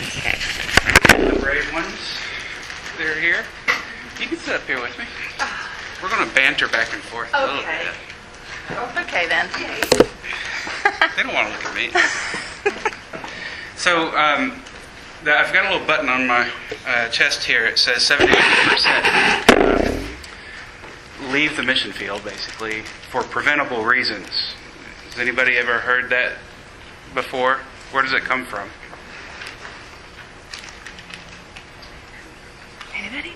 The brave ones, they're here. You can sit up here with me. We're going to banter back and forth a little bit. Okay then. They don't want to look at me. So, I've got a little button on my chest here. It says 71% leave the mission field, basically, for preventable reasons. Has anybody ever heard that before? Where does it come from? Anybody?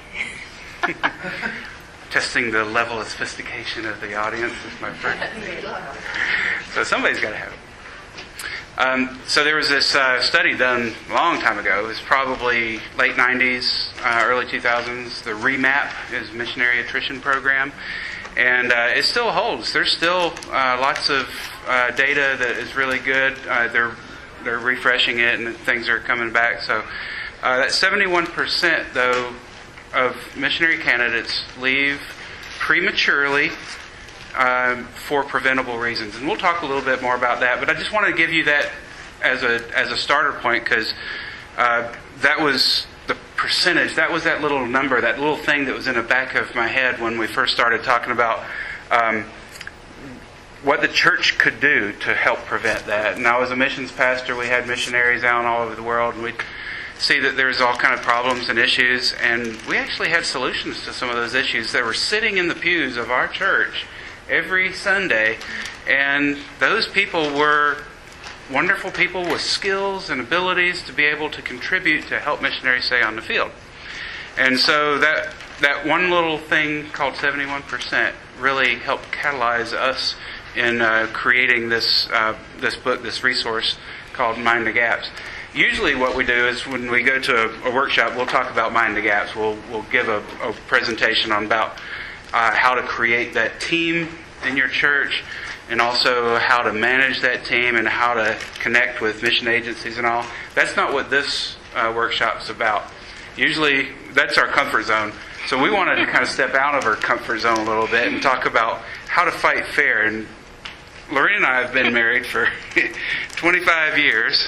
Testing the level of sophistication of the audience is my first. So somebody's got to have it. So there was this study done a long time ago. It was probably late 90s, early 2000s. The REMAP is Missionary Attrition Program. And it still holds. There's still lots of data that is really good. They're refreshing it and things are coming back. So that 71%, though, of missionary candidates leave prematurely for preventable reasons. And we'll talk a little bit more about that, but I just wanted to give you that as a starter point, because that was the percentage, that was that little number, that little thing that was in the back of my head when we first started talking about what the church could do to help prevent that. And I was a missions pastor. We had missionaries out all over the world, and we'd see that there's all kind of problems and issues, and we actually had solutions to some of those issues that were sitting in the pews of our church every Sunday, and those people were wonderful people with skills and abilities to be able to contribute to help missionaries stay on the field. And so that one little thing called 71% really helped catalyze us in creating this book, this resource called Mind the Gaps. Usually what we do is when we go to a workshop, we'll talk about Mind the Gaps. We'll give a presentation on about how to create that team in your church, and also how to manage that team and how to connect with mission agencies and all. That's not what this workshop's about. Usually that's our comfort zone. So we wanted to kind of step out of our comfort zone a little bit and talk about how to fight fair. And Lorraine and I have been married for 25 years.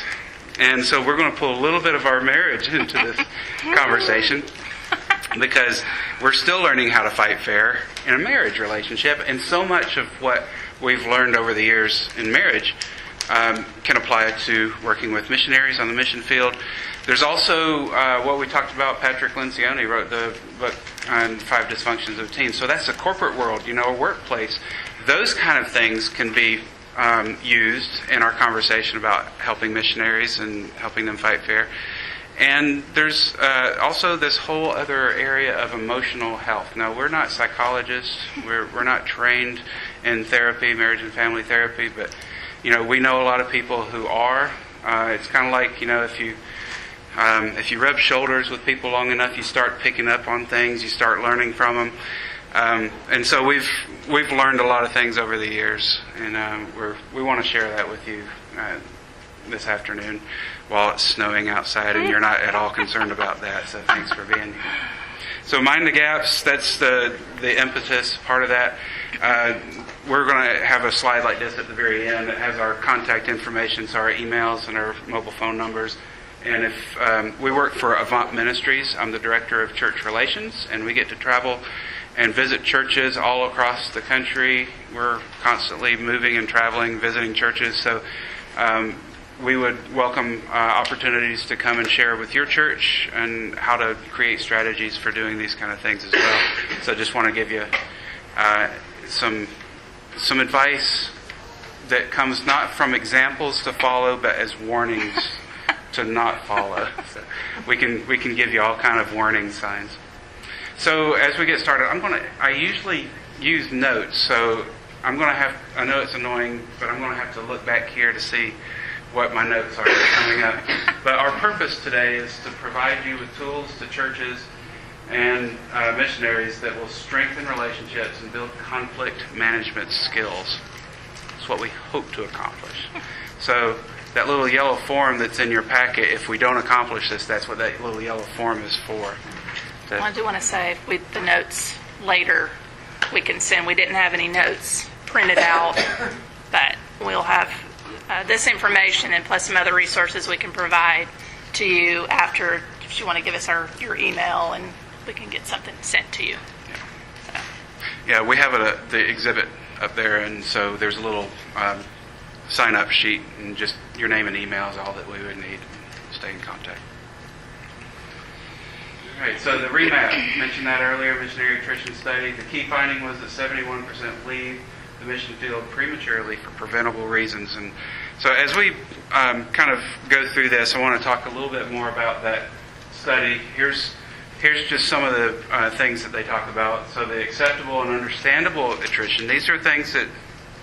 And so we're going to pull a little bit of our marriage into this conversation, because we're still learning how to fight fair in a marriage relationship. And so much of what we've learned over the years in marriage can apply to working with missionaries on the mission field. There's also what we talked about. Patrick Lencioni wrote the book on 5 Dysfunctions of Teens. So that's the corporate world, a workplace. Those kind of things can be used in our conversation about helping missionaries and helping them fight fair. And there's also this whole other area of emotional health. Now, we're not psychologists. We're not trained in therapy, marriage and family therapy, but we know a lot of people who are. It's kind of like if you rub shoulders with people long enough, you start picking up on things. You start learning from them. And so we've learned a lot of things over the years, and we want to share that with you this afternoon while it's snowing outside, and you're not at all concerned about that. So thanks for being here. So Mind the Gaps, that's the impetus part of that. We're going to have a slide like this at the very end that has our contact information, so our emails and our mobile phone numbers. And if we work for Avant Ministries, I'm the director of church relations, and we get to travel and visit churches all across the country. We're constantly moving and traveling, visiting churches. So we would welcome opportunities to come and share with your church and how to create strategies for doing these kind of things as well. So just want to give you some advice that comes not from examples to follow, but as warnings to not follow. So we can give you all kind of warning signs. So as we get started, I usually use notes, so I know it's annoying, but I'm going to have to look back here to see what my notes are coming up. But our purpose today is to provide you with tools to churches and missionaries that will strengthen relationships and build conflict management skills. That's what we hope to accomplish. So that little yellow form that's in your packet, if we don't accomplish this, that's what that little yellow form is for. Well, I do want to say with the notes later we can send. We didn't have any notes printed out, but we'll have this information and plus some other resources we can provide to you after, if you want to give us your email, and we can get something sent to you. Yeah, we have the exhibit up there, and so there's a little sign-up sheet, and just your name and email is all that we would need. Stay in contact. All right, so the remap, mentioned that earlier, missionary attrition study. The key finding was that 71% leave the mission field prematurely for preventable reasons. And so as we kind of go through this, I want to talk a little bit more about that study. Here's just some of the things that they talk about. So the acceptable and understandable attrition, these are things that,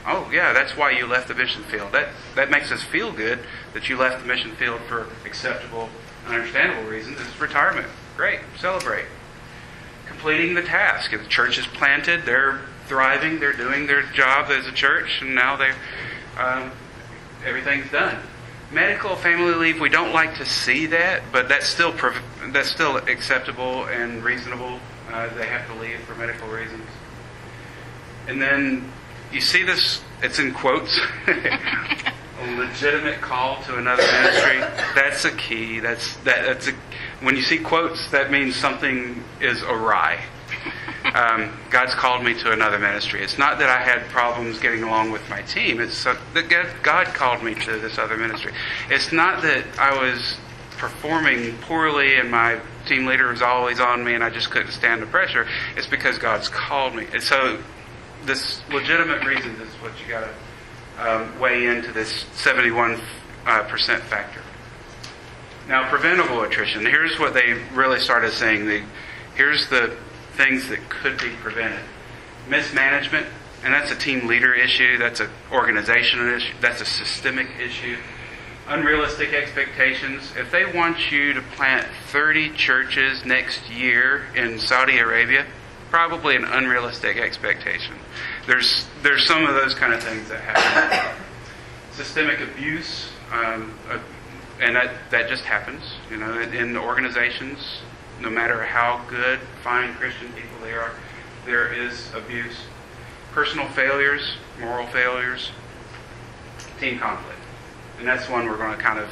oh yeah, that's why you left the mission field. That makes us feel good that you left the mission field for acceptable and understandable reasons. It's retirement. Great. Celebrate. Completing the task. If the church is planted, they're thriving, they're doing their job as a church, and now everything's done. Medical family leave, we don't like to see that, but that's still acceptable and reasonable. They have to leave for medical reasons. And then you see this, it's in quotes, a legitimate call to another ministry. That's a key. When you see quotes, that means something is awry. God's called me to another ministry. It's not that I had problems getting along with my team. It's that God called me to this other ministry. It's not that I was performing poorly and my team leader was always on me and I just couldn't stand the pressure. It's because God's called me. And so this legitimate reason is what you got to weigh into this 71% factor. Now, preventable attrition. Here's what they really started saying. Here's the things that could be prevented. Mismanagement, and that's a team leader issue, that's an organizational issue, that's a systemic issue. Unrealistic expectations. If they want you to plant 30 churches next year in Saudi Arabia, probably an unrealistic expectation. There's some of those kind of things that happen. Systemic abuse, and that just happens, in organizations. No matter how good, fine Christian people they are, there is abuse. Personal failures, moral failures, team conflict. And that's one we're going to kind of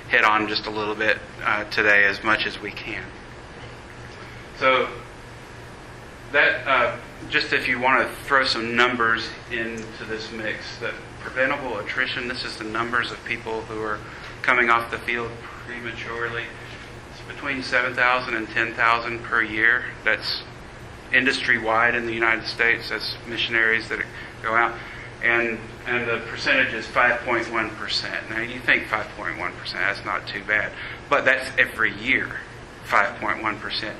hit on just a little bit today, as much as we can. So that, just if you want to throw some numbers into this mix, that preventable attrition, this is the numbers of people who are coming off the field prematurely. Between 7,000 and 10,000 per year. That's industry-wide in the United States. That's missionaries that go out. And the percentage is 5.1%. Now, you think 5.1%, that's not too bad. But that's every year, 5.1%.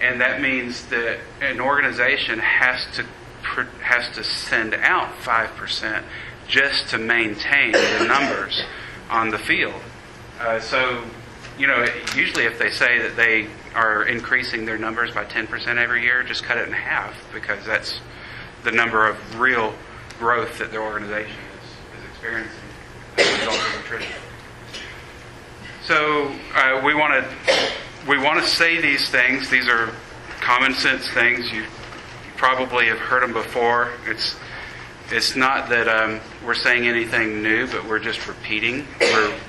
And that means that an organization has to send out 5% just to maintain the numbers on the field. Usually if they say that they are increasing their numbers by 10% every year, just cut it in half, because that's the number of real growth that their organization is experiencing as a result of attrition. So we want to say these things. These are common sense things. You probably have heard them before. It's not that we're saying anything new, but we're just repeating.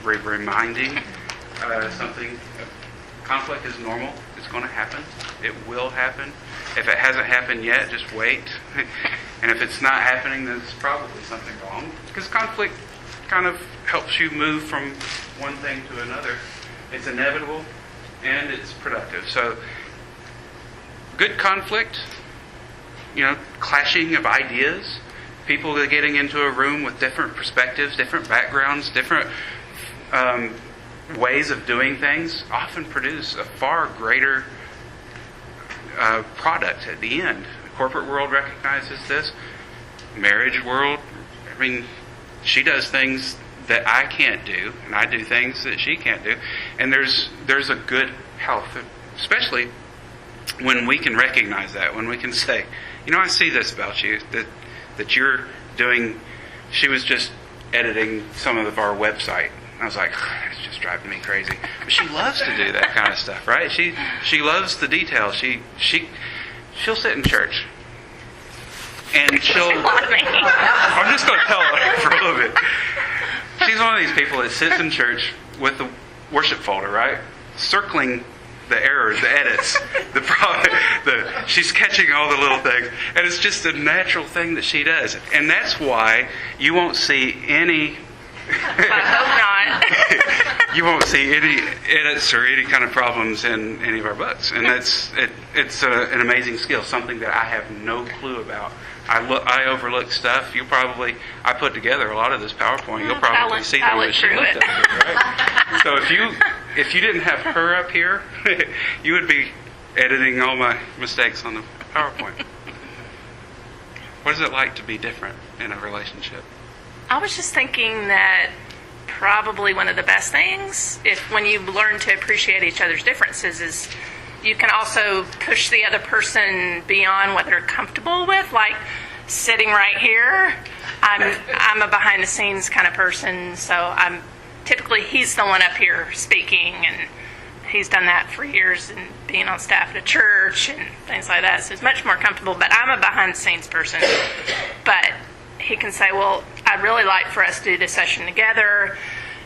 We're reminding something. Conflict is normal. It's going to happen. It will happen. If it hasn't happened yet, just wait. And if it's not happening, then it's probably something wrong. Because conflict kind of helps you move from one thing to another. It's inevitable and it's productive. So, good conflict, clashing of ideas, people that are getting into a room with different perspectives, different backgrounds, different ways of doing things, often produce a far greater product at the end. The corporate world recognizes this. Marriage world, she does things that I can't do, and I do things that she can't do. And there's a good health, especially when we can recognize that, when we can say, I see this about you, that you're doing. She was just editing some of our website. I was like, it's just driving me crazy. But she loves to do that kind of stuff, right? She loves the details. She'll sit in church, and I'm just going to tell her for a little bit. She's one of these people that sits in church with worship folder, right? Circling the errors, the edits, she's catching all the little things, and it's just a natural thing that she does, and that's why you won't see any. I hope not. You won't see any edits or any kind of problems in any of our books, and it's an amazing skill, something that I have no clue about. I overlook stuff. I put together a lot of this PowerPoint. You'll probably see them as she looked up here, right? So if you didn't have her up here, you would be editing all my mistakes on the PowerPoint. What is it like to be different in a relationship? I was just thinking that probably one of the best things, when you learn to appreciate each other's differences, is you can also push the other person beyond what they're comfortable with. Like sitting right here, I'm a behind the scenes kind of person, so typically he's the one up here speaking, and he's done that for years and being on staff at a church and things like that. So it's much more comfortable. But I'm a behind the scenes person. But he can say, well, I'd really like for us to do this session together.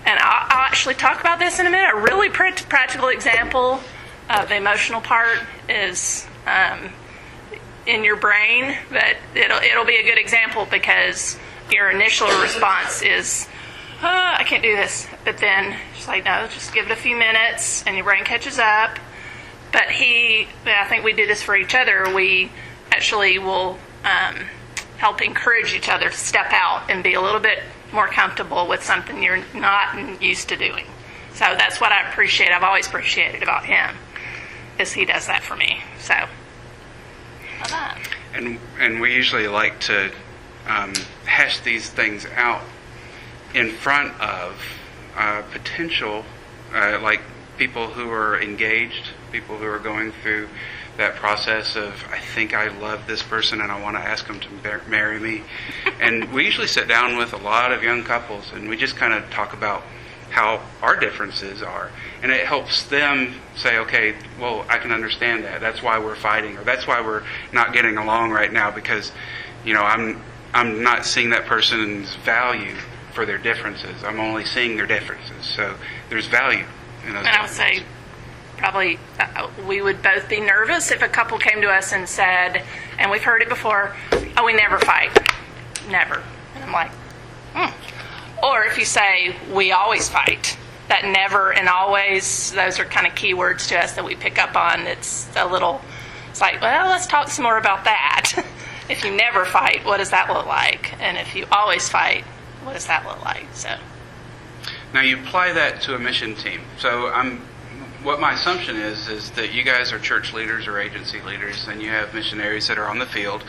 And I'll actually talk about this in a minute. A really practical example of the emotional part is in your brain, but it'll be a good example because your initial response is, I can't do this. But then she's like, no, just give it a few minutes and your brain catches up. But I think we do this for each other. We actually will help encourage each other to step out and be a little bit more comfortable with something you're not used to doing. So that's what I appreciate. I've always appreciated about him, is he does that for me. So, and we usually like to hash these things out in front of potential, like people who are engaged, people who are going through that process of, I think I love this person and I want to ask them to marry me. And we usually sit down with a lot of young couples and we just kind of talk about how our differences are. And it helps them say, okay, well, I can understand that. That's why we're fighting, or that's why we're not getting along right now, because, I'm not seeing that person's value for their differences. I'm only seeing their differences. So there's value in those differences. And I would say probably we would both be nervous if a couple came to us and said, and we've heard it before, oh, we never fight. Never. And I'm like, Or if you say, we always fight. That never and always, those are kind of key words to us that we pick up on. It's like, well, let's talk some more about that. If you never fight, what does that look like? And if you always fight, what does that look like? So, now you apply that to a mission team. So what my assumption is that you guys are church leaders or agency leaders, and you have missionaries that are on the field,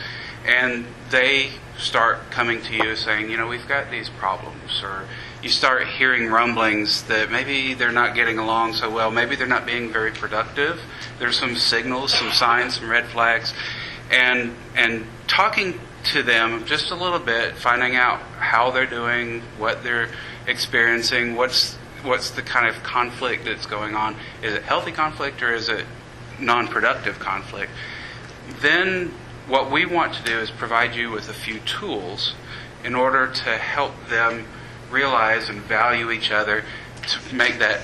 and they start coming to you saying, we've got these problems, or you start hearing rumblings that maybe they're not getting along so well, maybe they're not being very productive. There's some signals, some signs, some red flags, and talking to them just a little bit, finding out how they're doing, what they're experiencing, what's the kind of conflict that's going on. Is it healthy conflict or is it non-productive conflict? Then what we want to do is provide you with a few tools in order to help them realize and value each other, to make that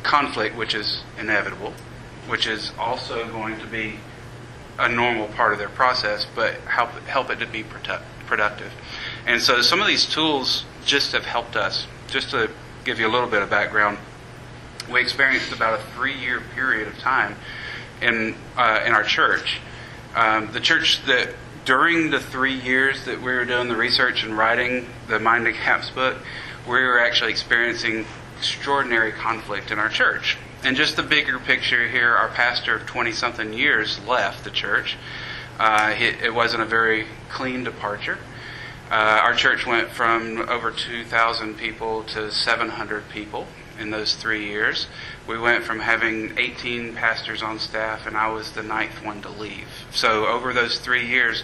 conflict, which is inevitable, which is also going to be a normal part of their process, but help it to be productive. And so some of these tools just have helped us. Just to give you a little bit of background, we experienced about a 3-year period of time in our church. The church that during the 3 years that we were doing the research and writing the Minding Gaps book, we were actually experiencing extraordinary conflict in our church. And just the bigger picture here, our pastor of 20-something years left the church. It wasn't a very clean departure. Our church went from over 2,000 people to 700 people in those 3 years. We went from having 18 pastors on staff, and I was the 9th one to leave. So over those 3 years,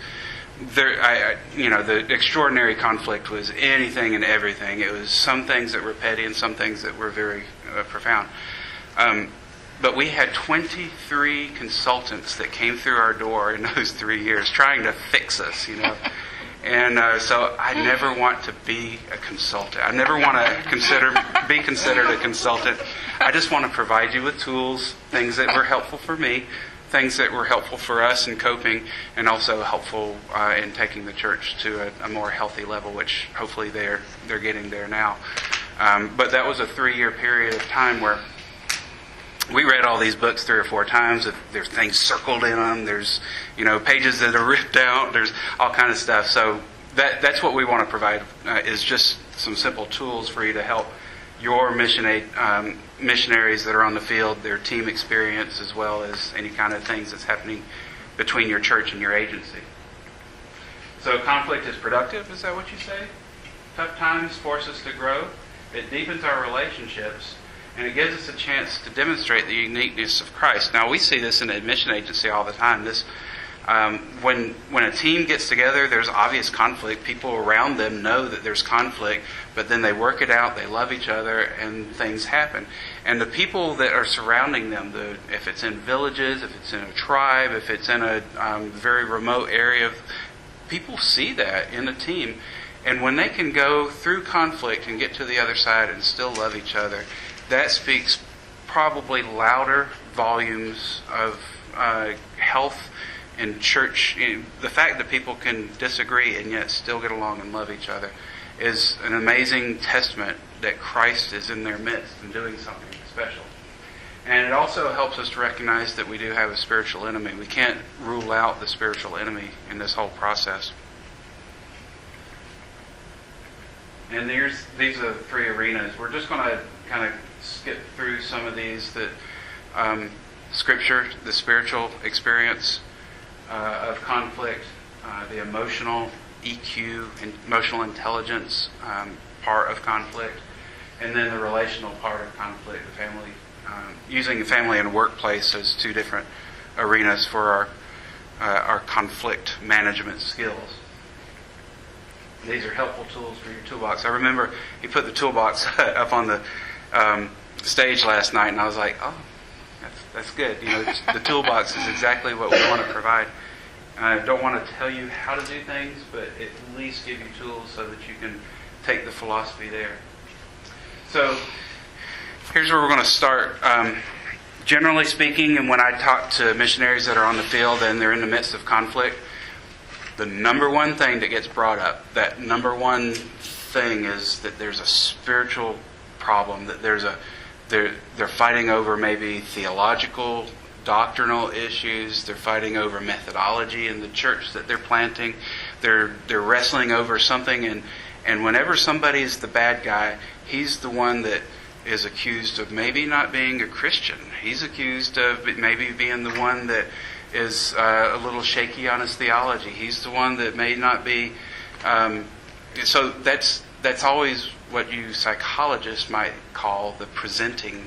the extraordinary conflict was anything and everything. It was some things that were petty and some things that were very profound. But we had 23 consultants that came through our door in those 3 years trying to fix us, And so I never want to be a consultant. I never want to be considered a consultant. I just want to provide you with tools, things that were helpful for me, things that were helpful for us in coping, and also helpful in taking the church to a more healthy level, which hopefully they're getting there now. But that was a 3-year period of time where we read all these books 3 or 4 times. There's things circled in them. There's pages that are ripped out. There's all kind of stuff. So that's what we want to provide is just some simple tools for you to help your missionaries that are on the field, their team experience, as well as any kind of things that's happening between your church and your agency. So conflict is productive, is that what you say? Tough times force us to grow. It deepens our relationships, and it gives us a chance to demonstrate the uniqueness of Christ. Now, we see this in the admission agency all the time. When a team gets together, there's obvious conflict. People around them know that there's conflict, but then they work it out, they love each other, and things happen. And the people that are surrounding them, if it's in villages, if it's in a tribe, if it's in a very remote area, people see that in a team. And when they can go through conflict and get to the other side and still love each other, that speaks probably louder volumes of health in church. The fact that people can disagree and yet still get along and love each other is an amazing testament that Christ is in their midst and doing something special. And it also helps us to recognize that we do have a spiritual enemy. We can't rule out the spiritual enemy in this whole process. And these are the 3 arenas. We're just going to kind of skip through some of these that Scripture, the spiritual experience of conflict, the emotional EQ, emotional intelligence part of conflict, and then the relational part of conflict, the family, using family and workplace as 2 different arenas for our conflict management skills. These are helpful tools for your toolbox. I remember he put the toolbox up on the stage last night, and I was like, oh, that's good. The toolbox is exactly what we want to provide. I don't want to tell you how to do things, but at least give you tools so that you can take the philosophy there. So here's where we're going to start. Generally speaking, and when I talk to missionaries that are on the field and they're in the midst of conflict, the number one thing that gets brought up, that number one thing is that there's a spiritual problem, that they're fighting over maybe theological, doctrinal issues, they're fighting over methodology in the church that they're planting, they're wrestling over something, and whenever somebody's the bad guy, he's the one that is accused of maybe not being a Christian. He's accused of maybe being the one that is a little shaky on his theology. He's the one that may not be. So that's always what you psychologists might call the presenting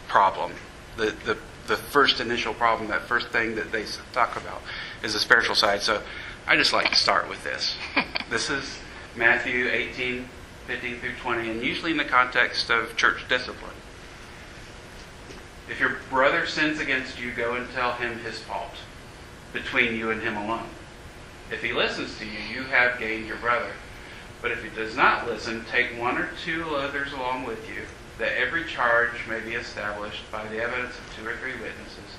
problem. The first initial problem, that first thing that they talk about, is the spiritual side. So I just like to start with this. This is Matthew 18, 15 through 20, and usually in the context of church discipline. If your brother sins against you, go and tell him his fault, between you and him alone. If he listens to you, you have gained your brother. But if he does not listen, take 1 or 2 others along with you, that every charge may be established by the evidence of 2 or 3 witnesses.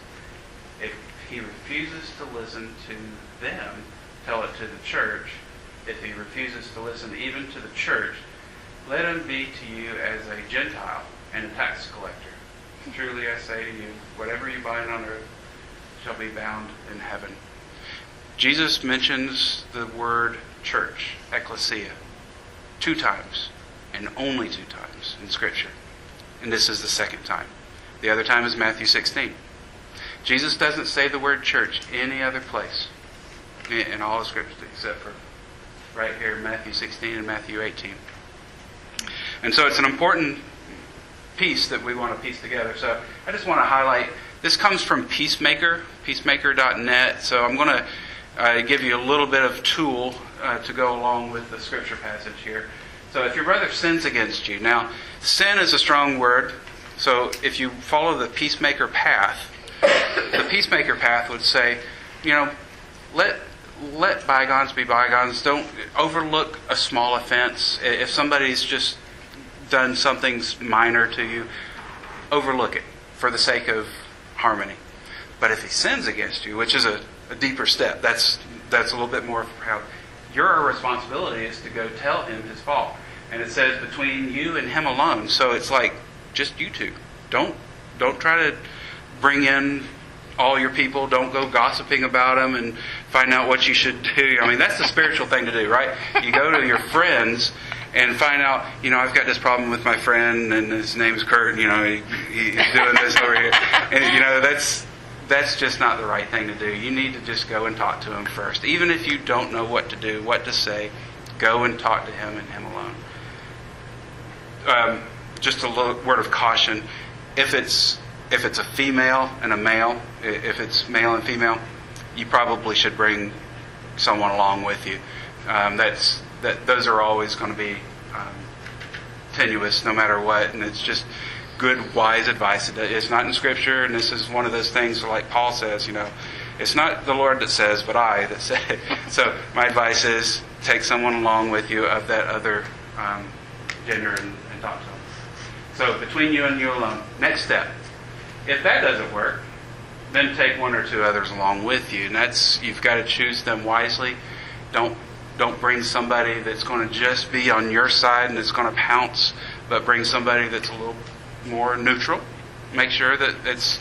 If he refuses to listen to them, tell it to the church. If he refuses to listen even to the church, let him be to you as a Gentile and a tax collector. Truly I say to you, whatever you bind on earth shall be bound in heaven. Jesus mentions the word church, ecclesia, 2 times, and only 2 times in Scripture. And this is the 2nd time. The other time is Matthew 16. Jesus doesn't say the word church any other place in all of Scripture except for right here in Matthew 16 and Matthew 18. And so it's an important piece that we want to piece together. So I just want to highlight, this comes from Peacemaker, peacemaker.net. So I'm going to give you a little bit of tool to go along with the Scripture passage here. So if your brother sins against you, now sin is a strong word. So if you follow the peacemaker path, the peacemaker path would say, let bygones be bygones. Don't overlook a small offense. If somebody's just done something minor to you, overlook it for the sake of harmony. But if he sins against you, which is a deeper step, that's a little bit more proud. Your responsibility is to go tell him his fault. And it says between you and him alone. So it's like just you two. Don't try to bring in all your people. Don't go gossiping about them and find out what you should do. I mean, that's the spiritual thing to do, right? You go to your friends and find out, I've got this problem with my friend, and his name's Kurt, he's doing this over here. And, that's just not the right thing to do. You need to just go and talk to him first. Even if you don't know what to do, what to say, go and talk to him and him alone. Just a little word of caution. If it's a female and a male, if it's male and female, you probably should bring someone along with you. Those are always going to be tenuous no matter what, and it's just good, wise advice. It's not in Scripture, and this is one of those things like Paul says, it's not the Lord that says, but I that say it. So my advice is take someone along with you of that other gender and talk to them. So between you and you alone. Next step. If that doesn't work, then take one or two others along with you. And you've got to choose them wisely. Don't bring somebody that's going to just be on your side and is going to pounce, but bring somebody that's a little more neutral. Make sure that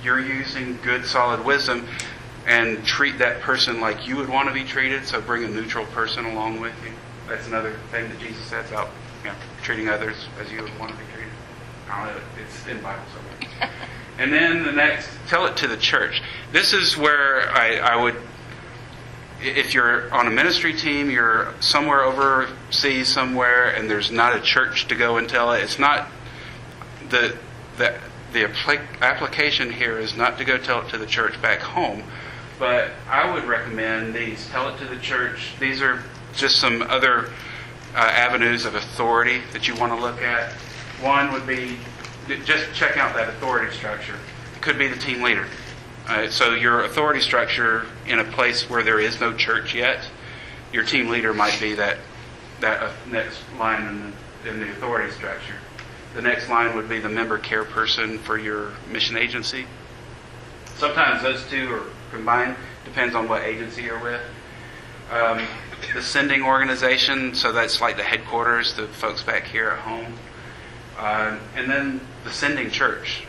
you're using good, solid wisdom, and treat that person like you would want to be treated. So bring a neutral person along with you. That's another thing that Jesus says about treating others as you would want to be treated. I don't know, it's in the Bible somewhere. And then the next, tell it to the church. This is where I would, if you're on a ministry team, you're somewhere overseas somewhere, and there's not a church to go and tell it. It's not the application here is not to go tell it to the church back home, but I would recommend these. Tell it to the church. These are just some other avenues of authority that you want to look at. One would be just check out that authority structure. It could be the team leader. So your authority structure in a place where there is no church yet, your team leader might be that next line in the authority structure. The next line would be the member care person for your mission agency. Sometimes those two are combined. Depends on what agency you're with. The sending organization, so that's like the headquarters, the folks back here at home. And then the sending church.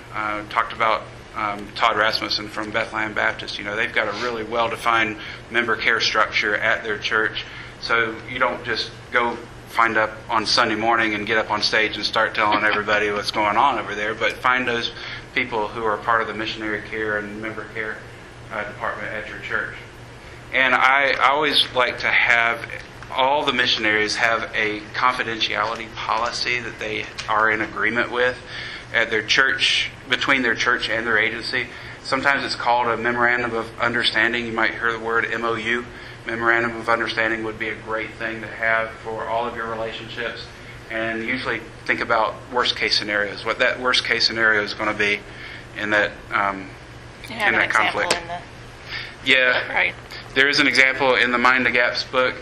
Talked about Todd Rasmussen from Bethlehem Baptist. They've got a really well-defined member care structure at their church. So you don't just go find up on Sunday morning and get up on stage and start telling everybody what's going on over there, but find those people who are part of the missionary care and member care department at your church. And I always like to have all the missionaries have a confidentiality policy that they are in agreement with at their church, between their church and their agency. Sometimes it's called a memorandum of understanding. You might hear the word MOU. Memorandum of understanding would be a great thing to have for all of your relationships. And usually think about worst case scenarios. What that worst case scenario is going to be in that in that conflict. Right. There is an example in the Mind the Gaps book.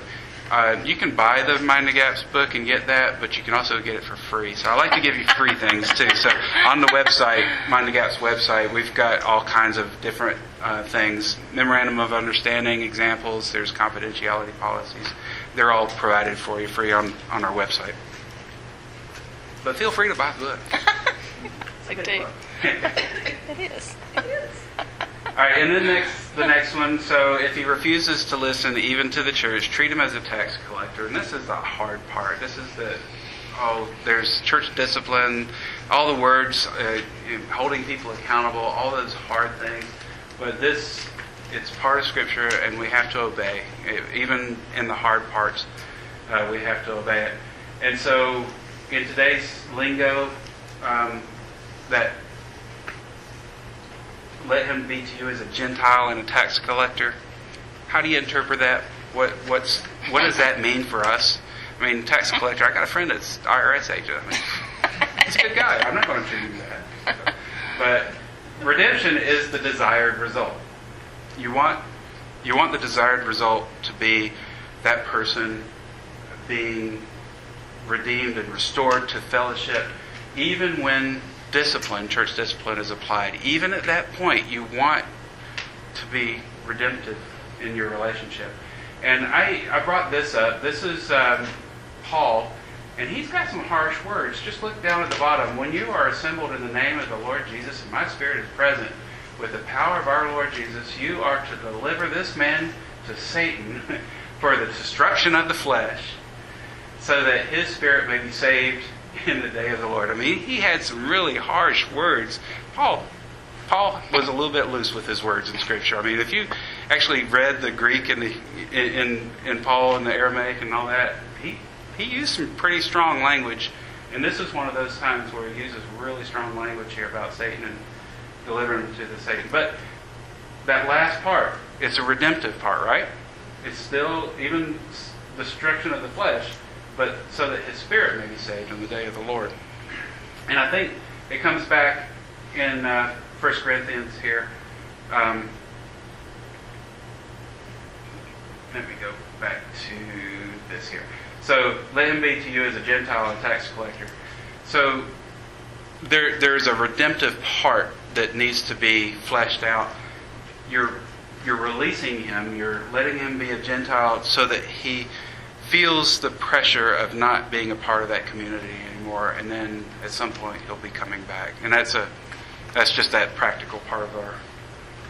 You can buy the Mind the Gaps book and get that, but you can also get it for free. So I like to give you free things too. So on the website, Mind the Gaps website, we've got all kinds of different things. Memorandum of understanding, examples, there's confidentiality policies. They're all provided for you free on our website. But feel free to buy the book. It's a good book. It is. All right, and then the next one. So if he refuses to listen even to the church, treat him as a tax collector. And this is the hard part. This is there's church discipline, all the words, holding people accountable, all those hard things. But it's part of Scripture, and we have to obey. Even in the hard parts, we have to obey it. And so in today's lingo, that let him be to you as a Gentile and a tax collector. How do you interpret that? What does that mean for us? I mean, tax collector, I got a friend that's IRS agent. I mean, he's a good guy. I'm not going to treat him that. But redemption is the desired result. You want the desired result to be that person being redeemed and restored to fellowship, even when discipline, church discipline, is applied, even at that point, you want to be redemptive in your relationship. And I brought this up. This is Paul, and he's got some harsh words. Just look down at the bottom. When you are assembled in the name of the Lord Jesus, and my spirit is present with the power of our Lord Jesus, you are to deliver this man to Satan for the destruction of the flesh, so that his spirit may be saved in the day of the Lord. I mean, he had some really harsh words. Paul was a little bit loose with his words in Scripture. I mean, if you actually read the Greek and in Paul and the Aramaic and all that, he used some pretty strong language. And this is one of those times where he uses really strong language here about Satan and delivering him to the Satan. But that last part, it's a redemptive part, right? It's still even destruction of the flesh, but so that his spirit may be saved in the day of the Lord. And I think it comes back in 1 Corinthians here. Let me go back to this here. So, let him be to you as a Gentile and tax collector. So, there's a redemptive part that needs to be fleshed out. You're releasing him. You're letting him be a Gentile so that he feels the pressure of not being a part of that community anymore. And then at some point he'll be coming back. And that's just that practical part of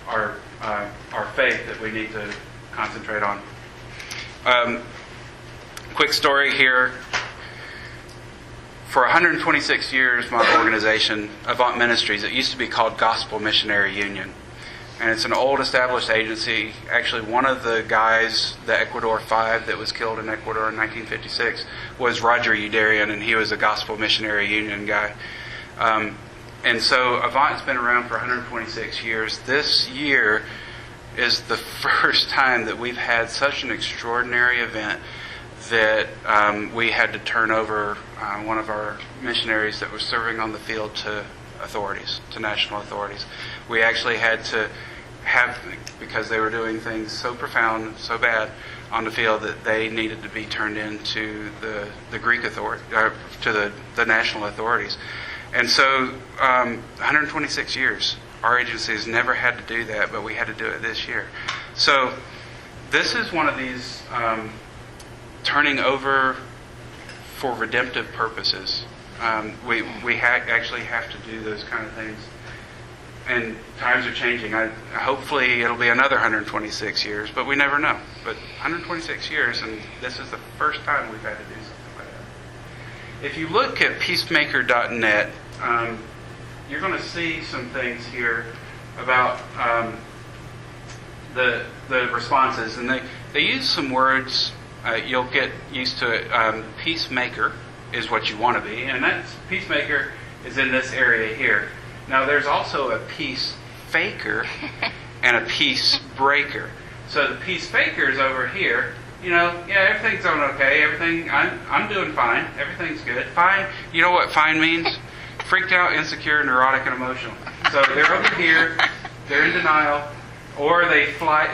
our faith that we need to concentrate on. Quick story here. For 126 years, my organization, Avant Ministries, it used to be called Gospel Missionary Union. And it's an old established agency. Actually, one of the guys, the Ecuador 5 that was killed in Ecuador in 1956, was Roger Udarian, and he was a Gospel Missionary Union guy. And so Avant's been around for 126 years. This year is the first time that we've had such an extraordinary event that we had to turn over one of our missionaries that was serving on the field to authorities, to national authorities. We actually had to have, because they were doing things so profound, so bad on the field, that they needed to be turned into the Greek authority, to the national authorities. And so 126 years, our agency has never had to do that, but we had to do it this year. So this is one of these turning over for redemptive purposes. We actually have to do those kind of things. And times are changing. Hopefully it'll be another 126 years, but we never know. But 126 years, and this is the first time we've had to do something like that. If you look at peacemaker.net, you're going to see some things here about the responses. And they use some words. You'll get used to it. Peacemaker is what you want to be, and that's peacemaker is in this area here. Now there's also a peace faker and a peace breaker. So the peace faker is over here. You know, yeah, everything's going okay. I'm doing fine. Everything's good. Fine. You know what fine means? Freaked out, insecure, neurotic, and emotional. So they're over here. They're in denial, or they flight.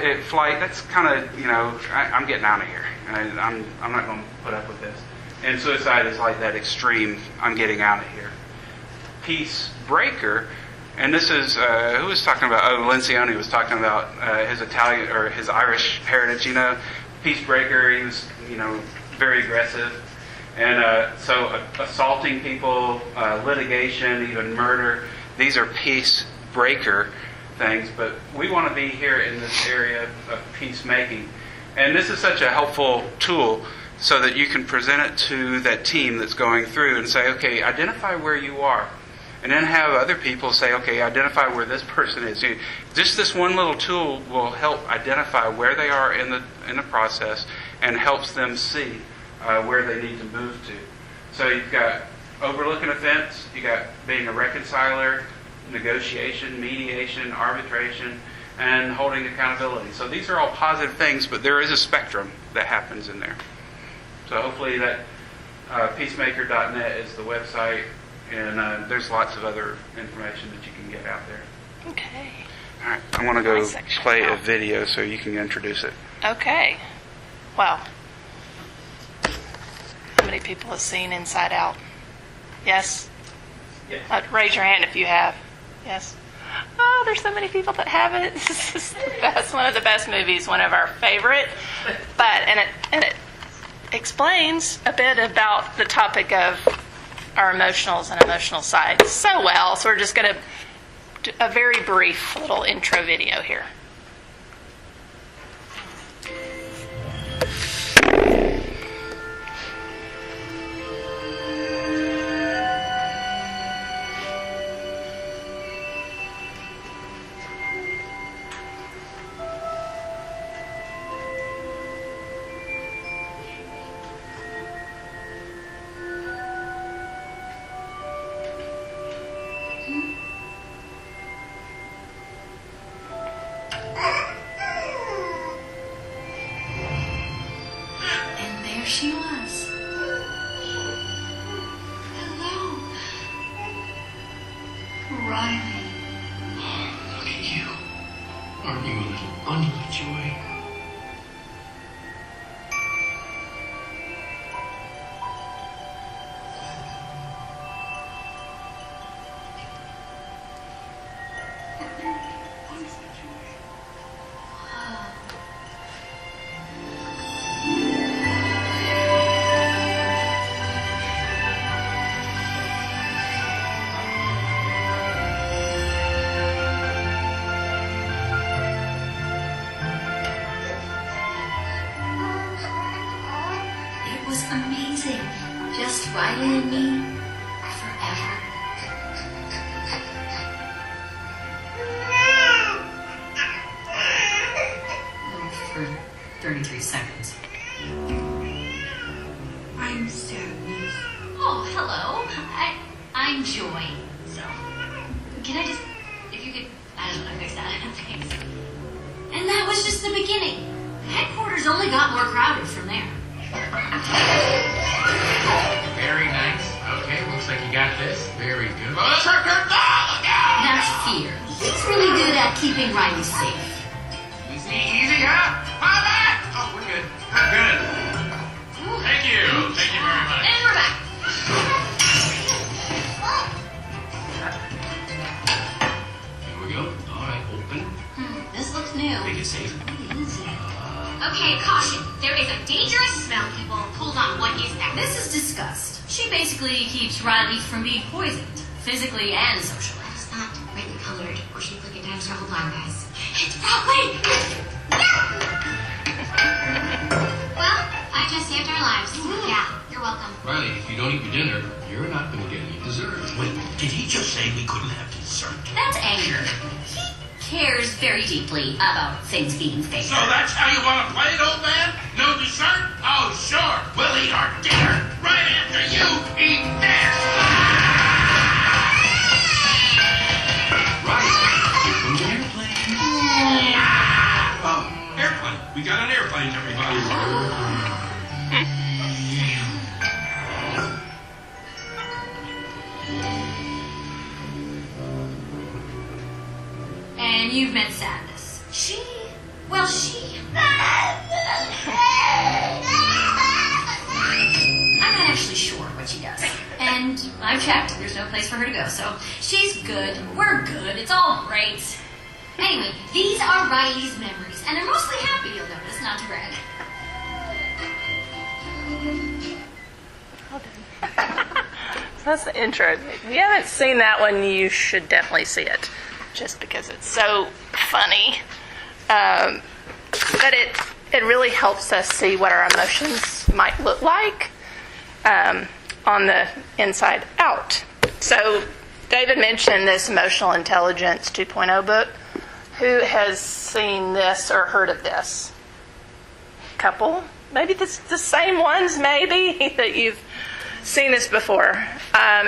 That's kind of, you know, I'm getting out of here. I'm not going to put up with this. And suicide is like that extreme, I'm getting out of here. Peace breaker, and this is, who was talking about, Lencioni was talking about his Italian, or his Irish heritage, you know. Peace breaker, he was, you know, very aggressive. And so assaulting people, litigation, even murder, these are peace breaker things. But we want to be here in this area of peacemaking. And this is such a helpful tool so that you can present it to that team that's going through and say, okay, identify where you are. And then have other people say, okay, identify where this person is. Just this one little tool will help identify where they are in the process and helps them see where they need to move to. So you've got overlooking offense, you've got being a reconciler, negotiation, mediation, arbitration, and holding accountability. So these are all positive things, but there is a spectrum that happens in there. So hopefully that peacemaker.net is the website, and there's lots of other information that you can get out there. Okay. All right, I want to go play a video so you can introduce it. Okay. Well, how many people have seen Inside Out? Yes? Yes. Raise your hand if you have. Yes. Oh, there's so many people that have it. This is the best, one of the best movies, one of our favorite. And it explains a bit about the topic of our emotionals and emotional side so well. So we're just going to do a very brief little intro video here. She was. Hello. Riley. Oh, look at you. Aren't you a little bundle of joy? It was amazing. Just Riley and me forever. For 33 seconds. I'm Sadness. Oh, hello. I'm Joy. So, can I just, if you could, I don't know, fix that. Thanks. And that was just the beginning. Headquarters only got more crowded from there. Very nice. Okay, looks like you got this. Very good. Well, let's look out! That's Fear. He's really good at keeping Riley safe. Easy, huh? Hi, back! Oh, we're good. Good. Thank you. Thank you very much. And we're back. Here we go. All right, open. This looks new. Make it safe. What is it? Okay, caution. There is a dangerous smell, people. Hold on, what is that? This is disgust. She basically keeps Riley from being poisoned, physically and socially. It's not brightly colored or shaped like a dinosaur. Hold on, guys. It's broccoli! Well, I just saved our lives. Yeah, you're welcome. Riley, if you don't eat your dinner, you're not going to get any dessert. Wait, did he just say we couldn't have dessert? That's anger. He cares very deeply about things being fair. So that's how you want to play it, old man? No dessert? Oh, sure. We'll eat our dinner right after you eat this. Right. Here comes an airplane. Airplane. We got an airplane, everybody. And you've met Sadness. Well, I'm not actually sure what she does. And I've checked, there's no place for her to go. So she's good, we're good, it's all great. Anyway, these are Riley's memories, and they're mostly happy, you'll notice, not to brag. That's the intro. If you haven't seen that one, you should definitely see it, just because it's so funny. But it really helps us see what our emotions might look like on the inside out. So David mentioned this Emotional Intelligence 2.0 book. Who has seen this or heard of this? Couple? Maybe the same ones, maybe, that you've seen this before.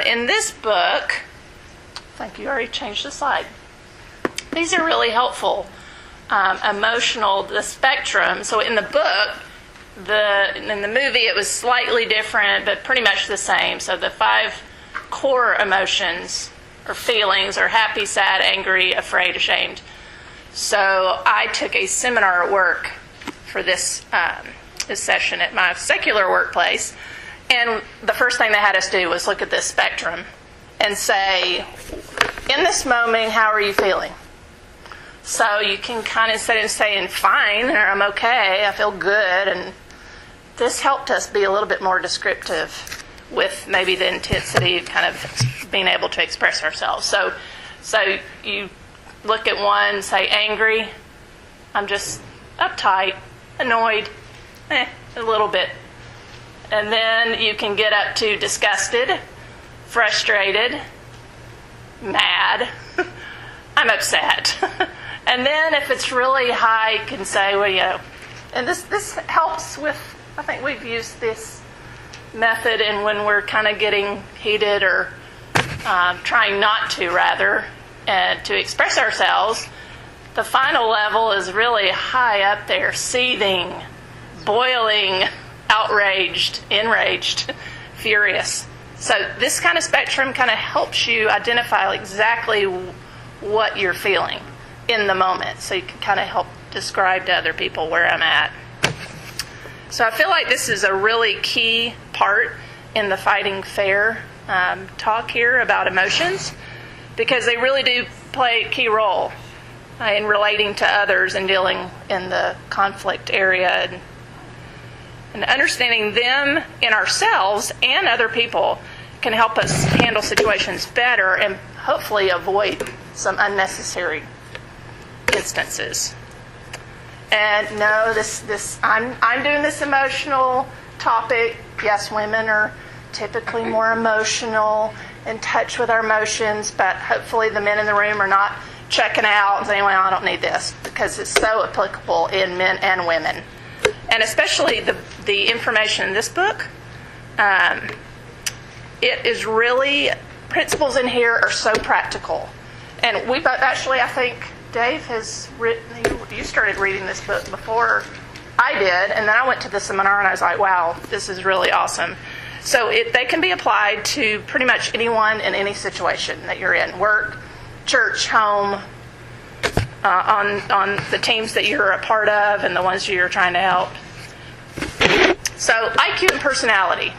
In this book, thank you, I already changed the slide. These are really helpful. Emotional, the spectrum. So in the book, in the movie, it was slightly different, but pretty much the same. So the 5 core emotions or feelings are happy, sad, angry, afraid, ashamed. So I took a seminar at work for this session at my secular workplace, and the first thing they had us do was look at this spectrum and say, in this moment, how are you feeling? So you can kind of, instead of saying fine or I'm okay, I feel good, and this helped us be a little bit more descriptive with maybe the intensity of kind of being able to express ourselves. So you look at one, say angry, I'm just uptight, annoyed, a little bit. And then you can get up to disgusted, frustrated, mad, I'm upset. And then if it's really high, you can say, well, you know, and this helps with, I think we've used this method and when we're kind of getting heated or trying not to, rather, and to express ourselves. The final level is really high up there, seething, boiling, outraged, enraged, furious. So this kind of spectrum kind of helps you identify exactly what you're feeling in the moment, so you can kind of help describe to other people where I'm at. So I feel like this is a really key part in the Fighting Fair talk here about emotions, because they really do play a key role in relating to others and dealing in the conflict area, and understanding them in ourselves and other people can help us handle situations better and hopefully avoid some unnecessary instances. And no, I'm doing this emotional topic. Yes, women are typically more emotional, in touch with our emotions, but hopefully the men in the room are not checking out and saying, well, I don't need this, because it's so applicable in men and women. And especially the information in this book, it is really, principles in here are so practical. And we've actually, I think, Dave has written, you started reading this book before I did, and then I went to the seminar and I was like, wow, this is really awesome. So they can be applied to pretty much anyone in any situation that you're in, work, church, home, on the teams that you're a part of and the ones you're trying to help. So IQ and personality.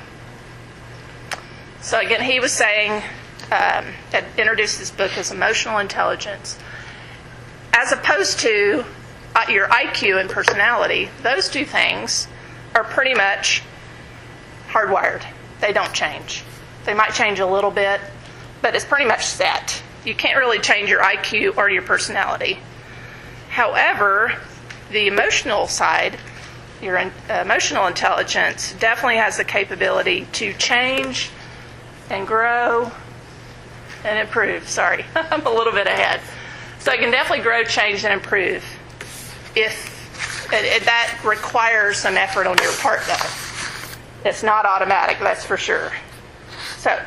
So again, he was saying, had introduced this book as emotional intelligence. As opposed to your IQ and personality, those two things are pretty much hardwired. They don't change. They might change a little bit, but it's pretty much set. You can't really change your IQ or your personality. However, the emotional side, your emotional intelligence, definitely has the capability to change and grow and improve. Sorry, I'm a little bit ahead. So it can definitely grow, change, and improve. If that requires some effort on your part, though. It's not automatic, that's for sure. So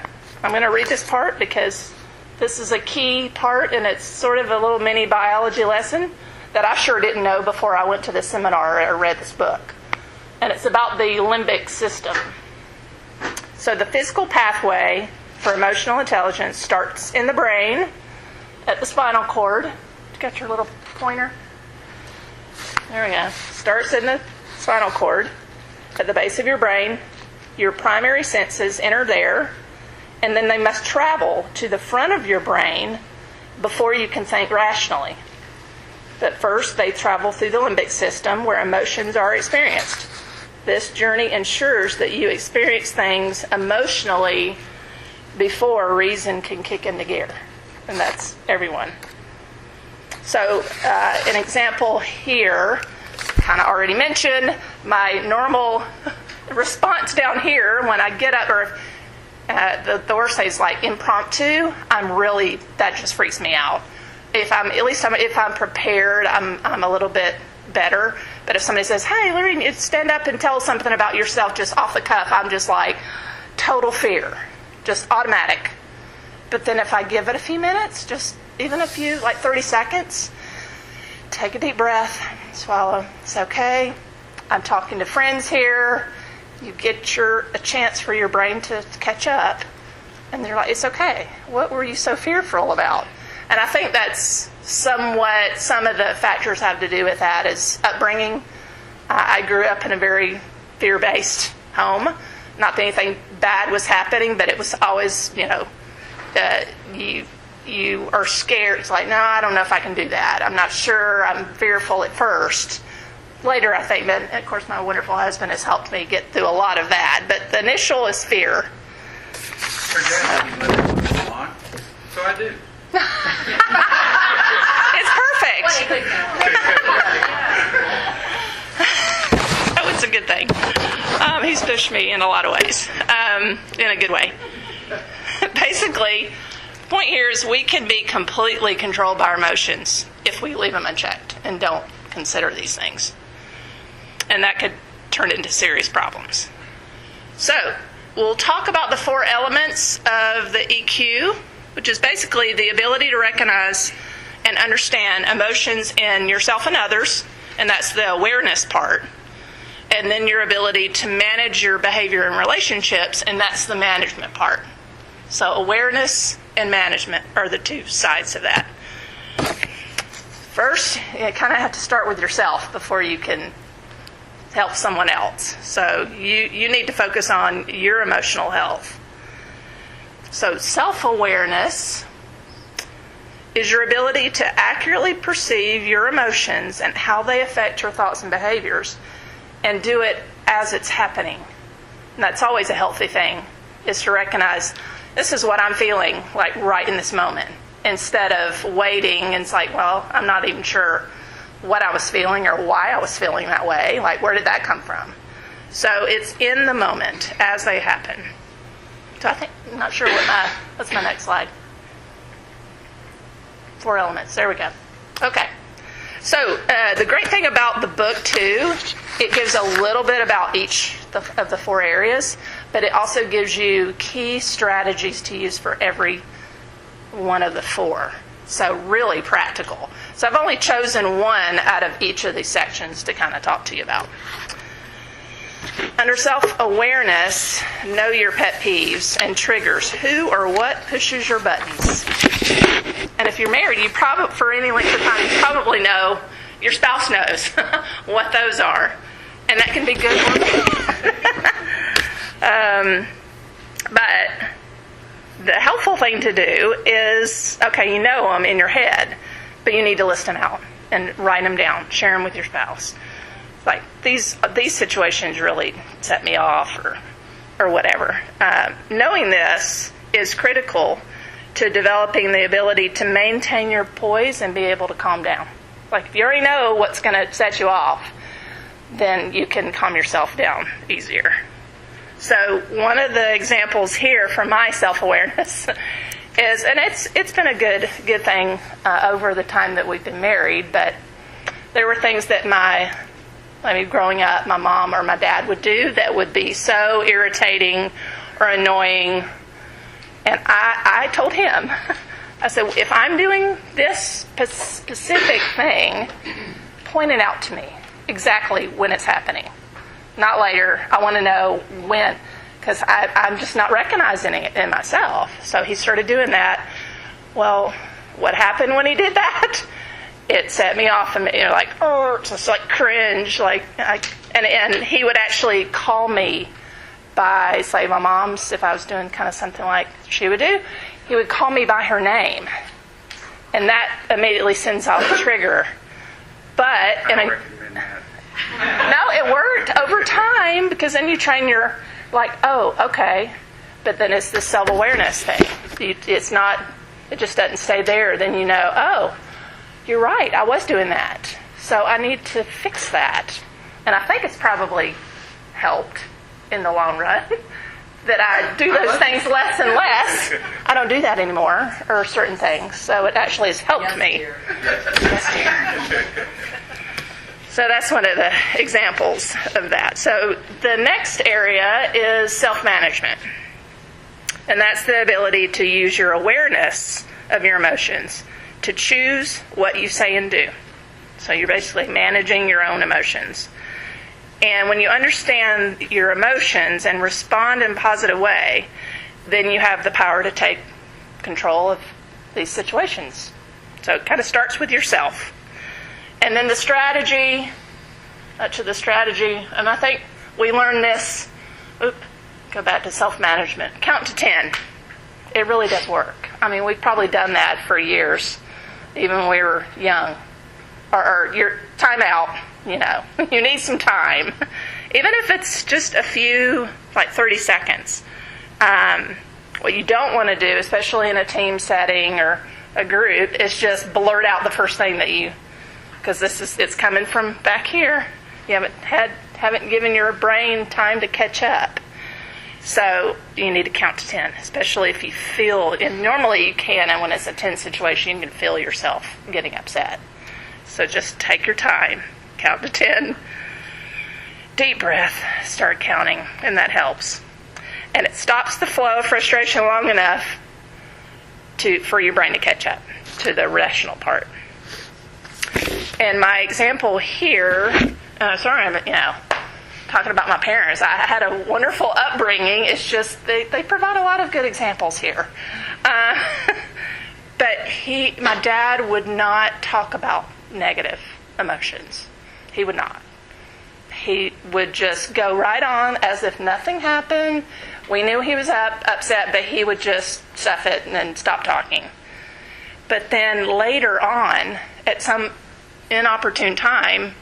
I'm going to read this part because this is a key part, and it's sort of a little mini biology lesson that I sure didn't know before I went to this seminar or read this book. And it's about the limbic system. So the physical pathway for emotional intelligence starts in the brain, at the spinal cord. You got your little pointer? There we go. Starts in the spinal cord, at the base of your brain. Your primary senses enter there, and then they must travel to the front of your brain before you can think rationally. But first, they travel through the limbic system where emotions are experienced. This journey ensures that you experience things emotionally before reason can kick into gear. And that's everyone. So an example here, kind of already mentioned, my normal response down here when I get up, or the word says like impromptu, that just freaks me out. If I'm prepared, I'm a little bit better. But if somebody says, hey, Larry, stand up and tell something about yourself just off the cuff, I'm just like total fear, just automatic. But then if I give it a few minutes, just even a few, like 30 seconds, take a deep breath, swallow. It's okay. I'm talking to friends here. You get a chance for your brain to catch up. And they're like, it's okay. What were you so fearful about? And I think that's somewhat, some of the factors have to do with that is upbringing. I grew up in a very fear-based home. Not that anything bad was happening, but it was always, you are scared. It's like, no, I don't know if I can do that. I'm not sure. I'm fearful at first. Later, I think, but of course, my wonderful husband has helped me get through a lot of that. But the initial is fear. Her dad let me live it for long, so I do. It's perfect. That was a good thing. He's pushed me in a lot of ways, in a good way. Basically, the point here is we can be completely controlled by our emotions if we leave them unchecked and don't consider these things. And that could turn into serious problems. So, we'll talk about the 4 elements of the EQ, which is basically the ability to recognize and understand emotions in yourself and others, and that's the awareness part. And then your ability to manage your behavior in relationships, and that's the management part. So awareness and management are the 2 sides of that. First, you kind of have to start with yourself before you can help someone else. So you need to focus on your emotional health. So self-awareness is your ability to accurately perceive your emotions and how they affect your thoughts and behaviors, and do it as it's happening. And that's always a healthy thing, is to recognize, this is what I'm feeling like right in this moment, instead of waiting and it's like, well, I'm not even sure what I was feeling or why I was feeling that way. Like, where did that come from? So it's in the moment as they happen. So I think, I'm not sure what's my next slide. 4 elements. There we go. Okay. So the great thing about the book, too, it gives a little bit about each of the 4 areas, but it also gives you key strategies to use for every one of the 4. So really practical. So I've only chosen one out of each of these sections to kind of talk to you about. Under self-awareness, know your pet peeves and triggers. Who or what pushes your buttons? And if you're married, you probably, for any length of time, you probably know, your spouse knows what those are. And that can be good or bad. But the helpful thing to do is, okay, you know them in your head, but you need to list them out and write them down, share them with your spouse. Like, these situations really set me off or whatever. Knowing this is critical to developing the ability to maintain your poise and be able to calm down. Like, if you already know what's going to set you off, then you can calm yourself down easier. So one of the examples here from my self-awareness is, and it's been a good thing over the time that we've been married, but there were things that growing up, my mom or my dad would do that would be so irritating or annoying. And I told him, I said, if I'm doing this specific thing, point it out to me exactly when it's happening. Not later. I want to know when, because I'm just not recognizing it in myself. So he started doing that. Well, what happened when he did that? It set me off, and like, oh, just like cringe, and he would actually call me by, say, my mom's, if I was doing kind of something like she would do, he would call me by her name, and that immediately sends off a trigger. But recommend that. no, it worked over time, because then you train your, like, oh, okay, but then it's this self-awareness thing. It just doesn't stay there. Then you know, oh, you're right, I was doing that. So I need to fix that. And I think it's probably helped in the long run that I do those things less and less. I don't do that anymore, or certain things. So it actually has helped me. So that's one of the examples of that. So the next area is self-management. And that's the ability to use your awareness of your emotions to choose what you say and do. So you're basically managing your own emotions. And when you understand your emotions and respond in a positive way, then you have the power to take control of these situations. So it kind of starts with yourself. And then the strategy, and I think we learned this, go back to self-management. Count to 10. it really does work. I mean, we've probably done that for years, even when we were young. Or your time out, you need some time. Even if it's just a few, like 30 seconds. What you don't want to do, especially in a team setting or a group, is just blurt out the first thing that because it's coming from back here. You haven't given your brain time to catch up. So you need to count to 10, especially if you feel, and normally you can, and when it's a tense situation, you can feel yourself getting upset. So just take your time, count to 10, deep breath, start counting, and that helps. And it stops the flow of frustration long enough for your brain to catch up to the rational part. And my example here, sorry, I'm talking about my parents. I had a wonderful upbringing. It's just they provide a lot of good examples here. But my dad would not talk about negative emotions. He would not. He would just go right on as if nothing happened. We knew he was upset, but he would just stuff it and then stop talking. But then later on, at some inopportune time,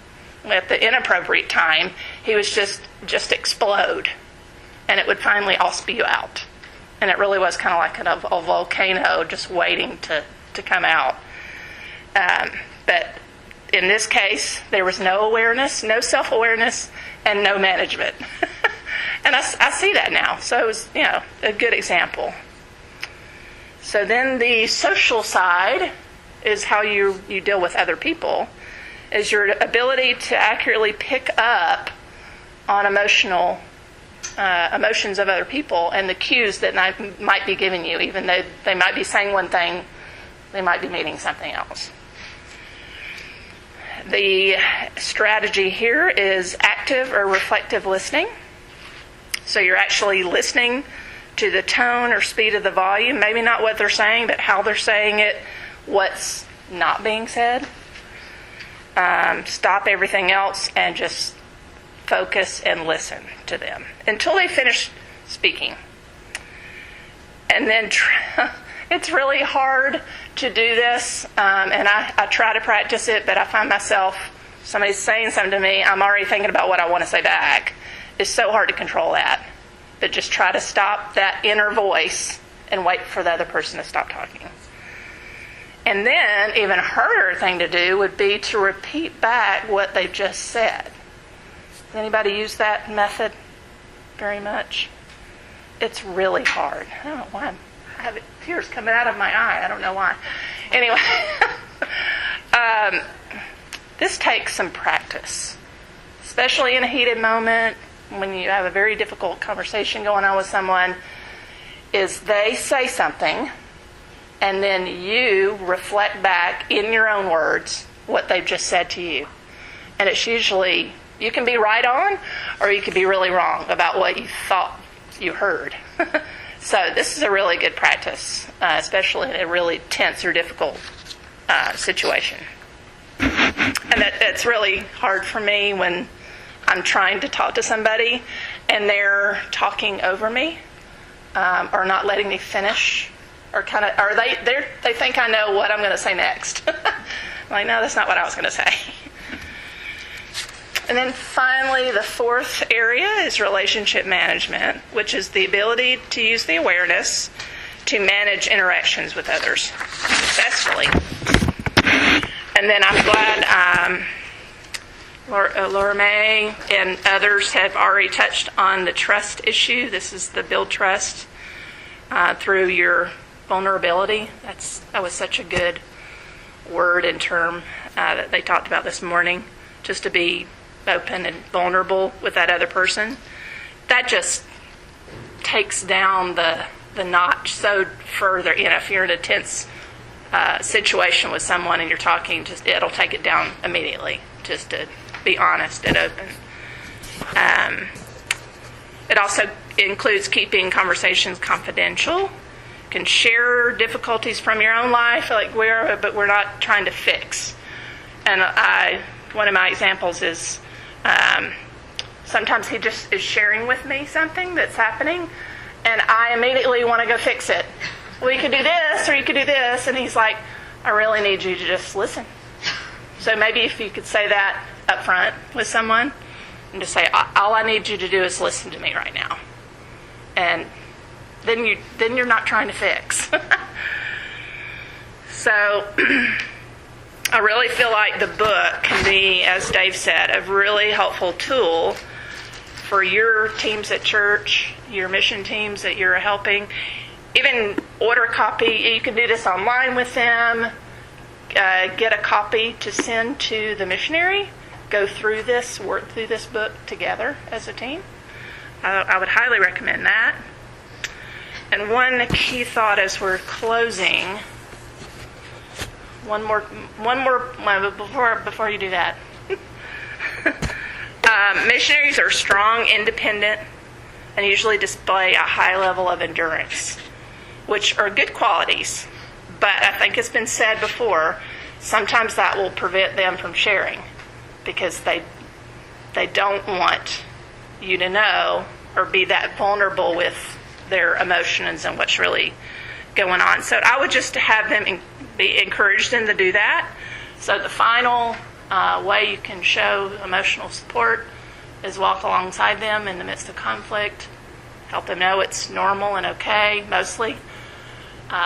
at the inappropriate time, he was just explode. And it would finally all spew out. And it really was kind of like a volcano just waiting to come out. But in this case, there was no awareness, no self-awareness, and no management. And I see that now. So it was, a good example. So then the social side is how you deal with other people, is your ability to accurately pick up on emotions of other people and the cues that might be giving you, even though they might be saying one thing, they might be meaning something else. The strategy here is active or reflective listening. So you're actually listening to the tone or speed of the volume, maybe not what they're saying, but how they're saying it, what's not being said. Stop everything else and just focus and listen to them until they finish speaking. And then it's really hard to do this, and I try to practice it, but I find myself, somebody's saying something to me, I'm already thinking about what I want to say back. It's so hard to control that. But just try to stop that inner voice and wait for the other person to stop talking. And then, even a harder thing to do would be to repeat back what they've just said. Does anybody use that method very much? It's really hard. I don't know why I have tears coming out of my eye. I don't know why. Anyway, this takes some practice, especially in a heated moment when you have a very difficult conversation going on with someone, is they say something and then you reflect back in your own words what they've just said to you. And it's usually, you can be right on or you can be really wrong about what you thought you heard. So this is a really good practice, especially in a really tense or difficult situation. And that's really hard for me when I'm trying to talk to somebody and they're talking over me, or not letting me finish, or they think I know what I'm going to say next. I'm like, no, that's not what I was going to say. And then finally, the fourth area is relationship management, which is the ability to use the awareness to manage interactions with others successfully. And then I'm glad Laura May and others have already touched on the trust issue. This is the build trust through your vulnerability. That was such a good word and term that they talked about this morning, just to be open and vulnerable with that other person. That just takes down the notch so further. If you're in a tense situation with someone and you're talking, it'll take it down immediately, just to be honest and open. It also includes keeping conversations confidential. You can share difficulties from your own life, but we're not trying to fix. And one of my examples is sometimes he just is sharing with me something that's happening, and I immediately want to go fix it. well, you could do this or you could do this. And he's like, I really need you to just listen. So maybe if you could say that up front with someone and just say, all I need you to do is listen to me right now. And then you're not trying to fix. So I really feel like the book can be, as Dave said, a really helpful tool for your teams at church, your mission teams that you're helping. Even order a copy. You can do this online with them. Get a copy to send to the missionary. Go through this, work through this book together as a team. I would highly recommend that. And one key thought as we're closing. One more before you do that. Missionaries are strong, independent, and usually display a high level of endurance, which are good qualities. But I think it's been said before, sometimes that will prevent them from sharing because they don't want you to know or be that vulnerable with their emotions and what's really going on. So I would just have them encourage them to do that. So the final way you can show emotional support is walk alongside them in the midst of conflict, help them know it's normal and okay, mostly.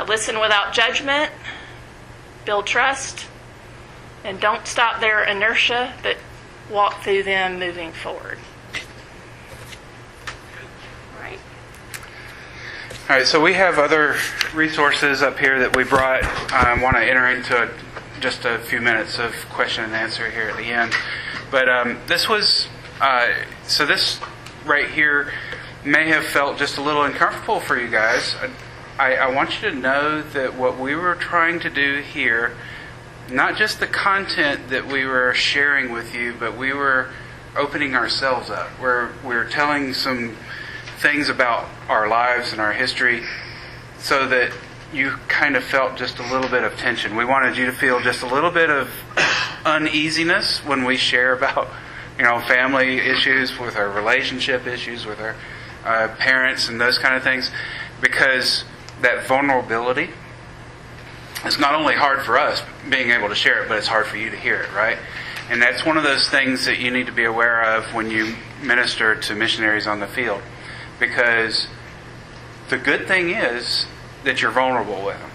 Listen without judgment, build trust, and don't stop their inertia, but walk through them moving forward. Right. All right, so we have other resources up here that we brought. I want to enter into just a few minutes of question and answer here at the end. But this was, so this right here may have felt just a little uncomfortable for you guys. I want you to know that what we were trying to do here, not just the content that we were sharing with you, but we were opening ourselves up. We're telling some things about our lives and our history so that you kind of felt just a little bit of tension. We wanted you to feel just a little bit of uneasiness when we share about, family issues, with our relationship issues, with our parents and those kind of things, because that vulnerability is not only hard for us being able to share it, but it's hard for you to hear it, right? And that's one of those things that you need to be aware of when you minister to missionaries on the field. Because the good thing is that you're vulnerable with them.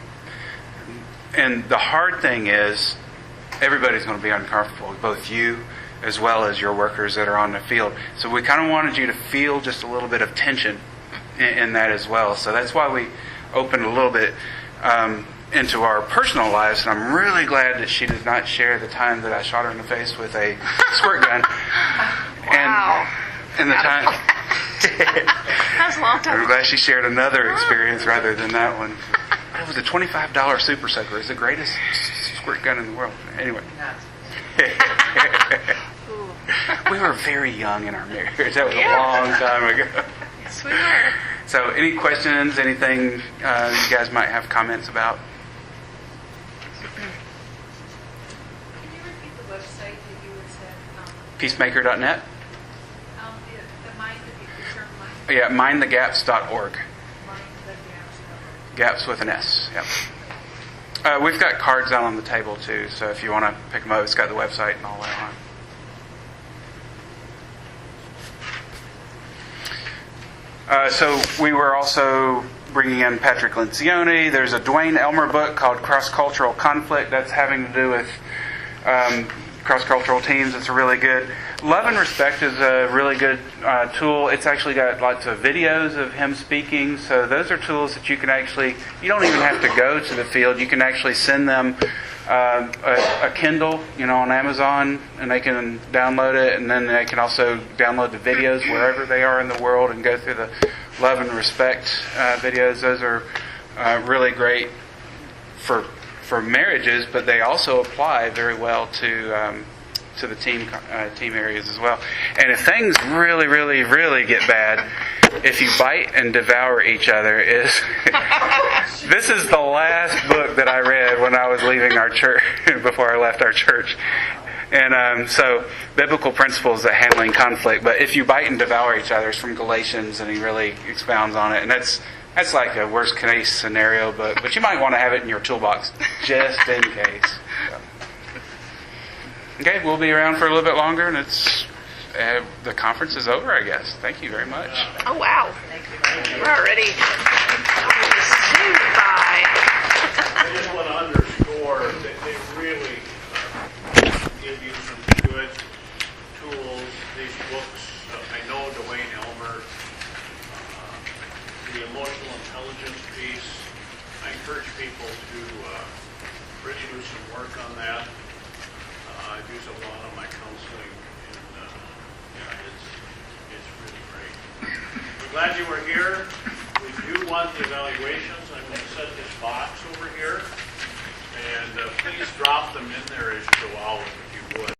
And the hard thing is everybody's going to be uncomfortable, both you as well as your workers that are on the field. So we kind of wanted you to feel just a little bit of tension in that as well. So that's why we opened a little bit into our personal lives. And I'm really glad that she did not share the time that I shot her in the face with a squirt gun. Wow. And the time... That was a long time. I'm glad she shared another experience rather than that one. It was a $25 Super Soaker. It's the greatest squirt gun in the world. Anyway. We were very young in our marriage. That was a long time ago. Yes, we were. So any questions, anything you guys might have comments about? Can you repeat the website that you had said? Peacemaker.net? The mind, the term mind, Yeah, mindthegaps.org. mind the gaps. Gaps with an S. Yep. We've got cards out on the table too, so if you want to pick them up, it's got the website and all that on. So we were also bringing in Patrick Lencioni. There's a Dwayne Elmer book called Cross-Cultural Conflict that's having to do with cross-cultural teams. It's really good. Love and Respect is a really good tool. It's actually got lots of videos of him speaking. So those are tools that you can actually, you don't even have to go to the field. You can actually send them a Kindle, on Amazon, and they can download it. And then they can also download the videos wherever they are in the world and go through the Love and Respect videos. Those are really great for marriages, but they also apply very well to the team areas as well. And if things really, really, really get bad, if you bite and devour each other, this is the last book that I read when I was leaving our church, before I left our church. And so, Biblical Principles that Handling Conflict. But if you bite and devour each other is from Galatians, and he really expounds on it. And that's That's like a worst case scenario, but you might want to have it in your toolbox just in case. So. Okay, we'll be around for a little bit longer, and the conference is over, I guess. Thank you very much. Oh, wow. We're already zoomed by. I just want to underscore that they really give you some good tools. These books, I know Dwayne Elmer, the emotional intelligence piece, I encourage people to really do some work on that. I use a lot on my counseling, and it's really great. We're glad you were here. We do want the evaluations. I'm going to set this box over here, and please drop them in there as you go out if you would.